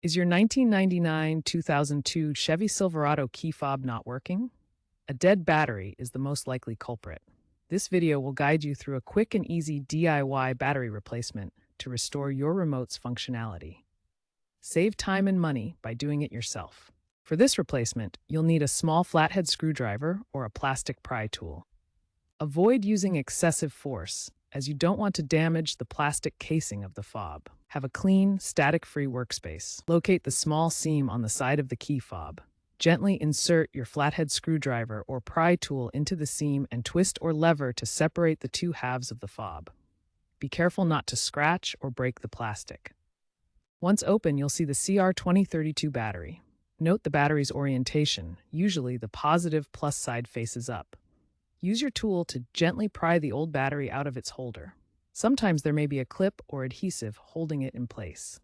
Is your 1999-2002 Chevy Silverado key fob not working? A dead battery is the most likely culprit. This video will guide you through a quick and easy DIY battery replacement to restore your remote's functionality. Save time and money by doing it yourself. For this replacement, you'll need a small flathead screwdriver or a plastic pry tool. Avoid using excessive force, as you don't want to damage the plastic casing of the fob. Have a clean, static-free workspace. Locate the small seam on the side of the key fob. Gently insert your flathead screwdriver or pry tool into the seam and twist or lever to separate the two halves of the fob. Be careful not to scratch or break the plastic. Once open, you'll see the CR2032 battery. Note the battery's orientation. Usually, the positive plus side faces up. Use your tool to gently pry the old battery out of its holder. Sometimes there may be a clip or adhesive holding it in place.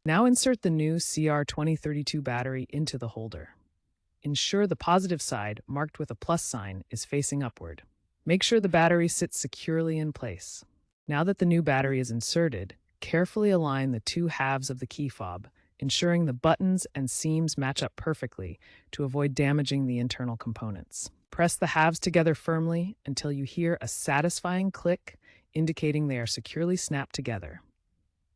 Now insert the new CR2032 battery into the holder. Ensure the positive side, marked with a plus sign, is facing upward. Make sure the battery sits securely in place. Now that the new battery is inserted, carefully align the two halves of the key fob, ensuring the buttons and seams match up perfectly to avoid damaging the internal components. Press the halves together firmly until you hear a satisfying click, indicating they are securely snapped together.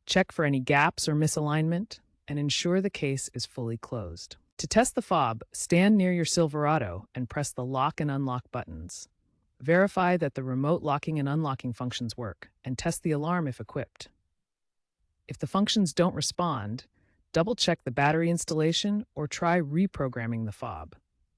Check for any gaps or misalignment, and ensure the case is fully closed. To test the fob, stand near your Silverado and press the lock and unlock buttons. Verify that the remote locking and unlocking functions work, and test the alarm if equipped. If the functions don't respond, double-check the battery installation or try reprogramming the fob.